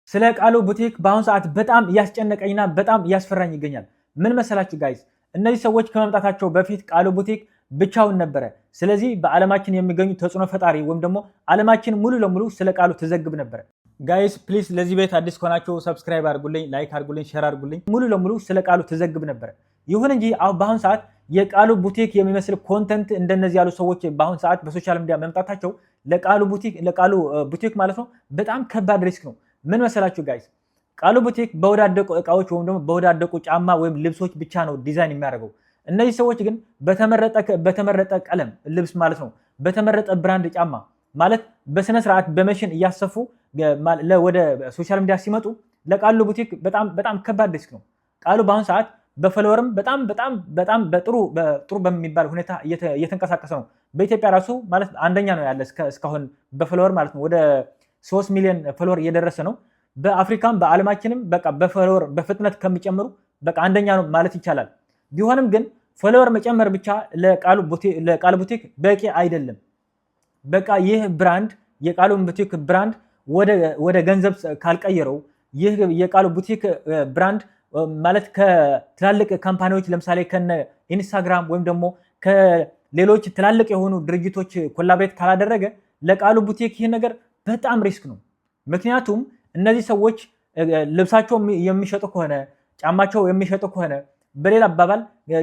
ስለ ቃሉ ቡቲክ በአሁኑ ሰዓት በጣም እያስጨነቀኝና በጣም እያስፈራኝ ይገኛል። ምን መሰላችሁ ጋይስ? እነዚህ ሰዎች ከመምጣታቸው በፊት ቃሉ ቡቲክ ብቻውን ነበረ። ስለዚህ በዓለማችን የሚገኙ ተጽዕኖ ፈጣሪ ወይም ደግሞ ዓለማችን ሙሉ ለሙሉ ስለ ቃሉ ትዘግብ ነበረ። ጋይስ ፕሊዝ ለዚህ ቤት አዲስ ከሆናችሁ ሰብስክራይብ አድርጉልኝ፣ ላይክ አድርጉልኝ፣ ሼር አድርጉልኝ። ሙሉ ለሙሉ ስለ ቃሉ ትዘግብ ነበረ። ይሁን እንጂ በአሁኑ ሰዓት የቃሉ ቡቲክ የሚመስል ኮንተንት እንደነዚህ ያሉ ሰዎች በአሁኑ ሰዓት በሶሻል ሚዲያ መምጣታቸው ለቃሉ ቡቲክ ማለት ነው በጣም ከባድ ሪስክ ነው። ምን መሰላችሁ ጋይስ? ቃሉ ቡቲክ በወዳደቁ እቃዎች ወይም ደግሞ በወዳደቁ ጫማ ወይም ልብሶች ብቻ ነው ዲዛይን የሚያደርገው። እነዚህ ሰዎች ግን በተመረጠ ቀለም ልብስ ማለት ነው፣ በተመረጠ ብራንድ ጫማ ማለት በስነ ስርዓት በመሽን እያሰፉ ወደ ሶሻል ሚዲያ ሲመጡ ለቃሉ ቡቲክ በጣም ከባድ ሪስክ ነው። ቃሉ በአሁኑ ሰዓት በፎሎወርም በጣም በጥሩ በሚባል ሁኔታ እየተንቀሳቀሰ ነው። በኢትዮጵያ ራሱ ማለት አንደኛ ነው ያለ እስካሁን በፎሎወር ማለት ነው። ወደ 3 ሚሊዮን ፎሎወር እየደረሰ ነው። በአፍሪካም በዓለማችንም በቃ በፎሎወር በፍጥነት ከሚጨምሩ በቃ አንደኛ ነው ማለት ይቻላል። ቢሆንም ግን ፎሎወር መጨመር ብቻ ለቃሉ ቡቲክ በቂ አይደለም። በቃ ይህ ብራንድ የቃሉ ቡቲክ ብራንድ ወደ ገንዘብ ካልቀየረው ይህ የቃሉ ቡቲክ ብራንድ ማለት ከትላልቅ ካምፓኒዎች ለምሳሌ ከነ ኢንስታግራም ወይም ደግሞ ከሌሎች ትላልቅ የሆኑ ድርጅቶች ኮላቦሬት ካላደረገ ለቃሉ ቡቲክ ይህ ነገር በጣም ሪስክ ነው። ምክንያቱም እነዚህ ሰዎች ልብሳቸው የሚሸጡ ከሆነ ጫማቸው የሚሸጡ ከሆነ በሌላ አባባል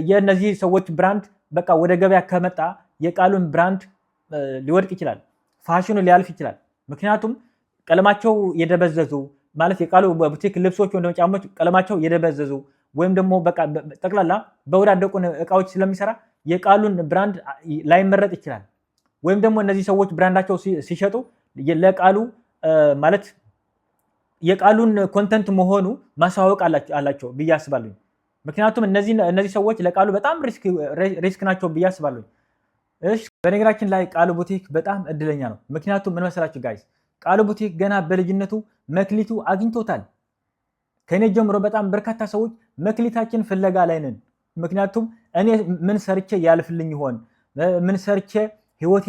የእነዚህ ሰዎች ብራንድ በቃ ወደ ገበያ ከመጣ የቃሉን ብራንድ ሊወድቅ ይችላል፣ ፋሽኑ ሊያልፍ ይችላል። ምክንያቱም ቀለማቸው የደበዘዙ ማለት የቃሉ ቡቲክ ልብሶች ወይም ደግሞ ጫማዎች ቀለማቸው የደበዘዙ ወይም ደግሞ በቃ ጠቅላላ በወዳደቁ እቃዎች ስለሚሰራ የቃሉን ብራንድ ላይመረጥ ይችላል። ወይም ደግሞ እነዚህ ሰዎች ብራንዳቸው ሲሸጡ ለቃሉ ማለት የቃሉን ኮንተንት መሆኑ ማሳወቅ አላቸው ብዬ አስባለሁ። ምክንያቱም እነዚህ ሰዎች ለቃሉ በጣም ሪስክ ናቸው ብዬ አስባለሁ። እሺ በነገራችን ላይ ቃሉ ቡቲክ በጣም እድለኛ ነው። ምክንያቱም ምን መሰላችሁ ጋይስ? ቃሉ ቡቲክ ገና በልጅነቱ መክሊቱ አግኝቶታል። ከኔ ጀምሮ በጣም በርካታ ሰዎች መክሊታችን ፍለጋ ላይ ነን። ምክንያቱም እኔ ምን ሰርቼ ያልፍልኝ ይሆን? ምን ሰርቼ ህይወቴ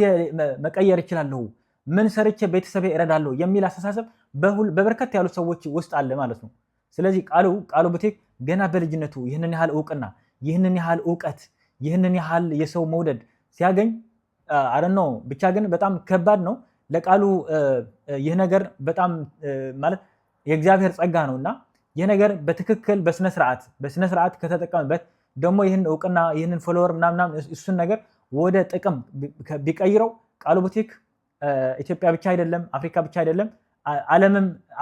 መቀየር እችላለሁ? ምን ሰርቼ ቤተሰቤ እረዳለሁ የሚል አስተሳሰብ በበርካታ ያሉ ሰዎች ውስጥ አለ ማለት ነው። ስለዚህ ቃሉ ቡቲክ ገና በልጅነቱ ይህንን ያህል እውቅና፣ ይህንን ያህል እውቀት፣ ይህንን ያህል የሰው መውደድ ሲያገኝ ነው ብቻ ግን በጣም ከባድ ነው ለቃሉ። ይህ ነገር በጣም ማለት የእግዚአብሔር ጸጋ ነው እና ይህ ነገር በትክክል በስነስርዓት ከተጠቀምበት ደግሞ ይህን እውቅና ይህንን ፎሎወር ምናምን እሱን ነገር ወደ ጥቅም ቢቀይረው ቃሉ ቡቲክ ኢትዮጵያ ብቻ አይደለም አፍሪካ ብቻ አይደለም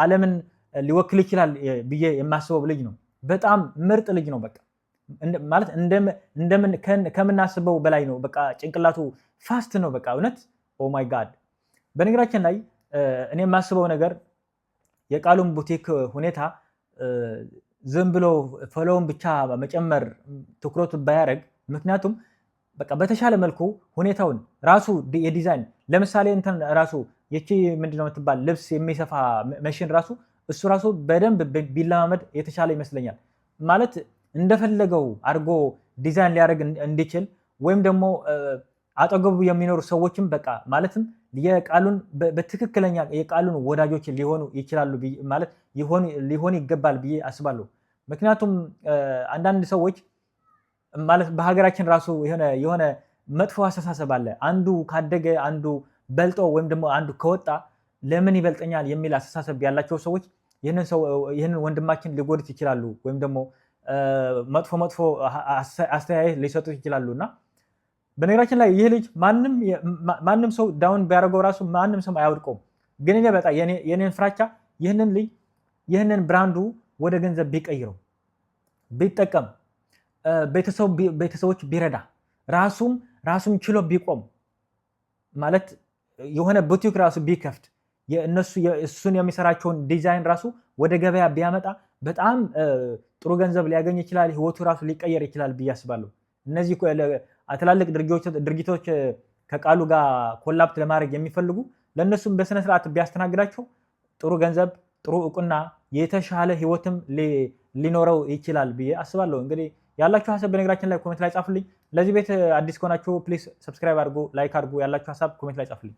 ዓለምን ሊወክል ይችላል ብዬ የማስበው ልጅ ነው። በጣም ምርጥ ልጅ ነው። በቃ ማለት ከምናስበው በላይ ነው። በቃ ጭንቅላቱ ፋስት ነው። በቃ እውነት ኦ ማይ ጋድ። በነገራችን ላይ እኔ የማስበው ነገር የቃሉን ቡቲክ ሁኔታ ዝም ብሎ ፎሎውን ብቻ መጨመር ትኩረቱ ባያደርግ፣ ምክንያቱም በቃ በተሻለ መልኩ ሁኔታውን ራሱ የዲዛይን ለምሳሌ እንትን ራሱ የቺ ምንድነው የምትባል ልብስ የሚሰፋ መሽን እሱ ራሱ በደንብ ቢለማመድ የተሻለ ይመስለኛል። ማለት እንደፈለገው አድርጎ ዲዛይን ሊያደርግ እንዲችል ወይም ደግሞ አጠገቡ የሚኖሩ ሰዎችም በቃ ማለትም የቃሉን በትክክለኛ የቃሉን ወዳጆች ሊሆኑ ይችላሉ ማለት ሊሆን ይገባል ብዬ አስባለሁ። ምክንያቱም አንዳንድ ሰዎች ማለት በሀገራችን ራሱ የሆነ መጥፎ አስተሳሰብ አለ። አንዱ ካደገ አንዱ በልጦ ወይም ደግሞ አንዱ ከወጣ ለምን ይበልጠኛል የሚል አስተሳሰብ ያላቸው ሰዎች ይህንን ወንድማችን ሊጎዱት ይችላሉ ወይም ደግሞ መጥፎ አስተያየት ሊሰጡት ይችላሉ። እና በነገራችን ላይ ይህ ልጅ ማንም ሰው ዳውን ቢያደርገው ራሱ ማንም ሰው አያወድቀውም። ግን እኔ በጣም የኔን ፍራቻ ይህንን ብራንዱ ወደ ገንዘብ ቢቀይረው ቢጠቀም ቤተሰቦች ቢረዳ ራሱም ችሎ ቢቆም ማለት የሆነ ቡቲክ ራሱ ቢከፍት እሱን የሚሰራቸውን ዲዛይን ራሱ ወደ ገበያ ቢያመጣ በጣም ጥሩ ገንዘብ ሊያገኝ ይችላል። ህይወቱ ራሱ ሊቀየር ይችላል ብዬ አስባለሁ። እነዚህ ትላልቅ ድርጅቶች ከቃሉ ጋር ኮላፕት ለማድረግ የሚፈልጉ ለእነሱም በስነስርዓት ቢያስተናግዳቸው ጥሩ ገንዘብ፣ ጥሩ እውቅና፣ የተሻለ ህይወትም ሊኖረው ይችላል ብዬ አስባለሁ። እንግዲህ ያላችሁ ሀሳብ በነገራችን ላይ ኮሜንት ላይ ጻፉልኝ። ለዚህ ቤት አዲስ ከሆናችሁ ፕሊዝ ሰብስክራይብ አድርጉ፣ ላይክ አድርጉ። ያላችሁ ሀሳብ ኮሜንት ላይ ጻፉልኝ።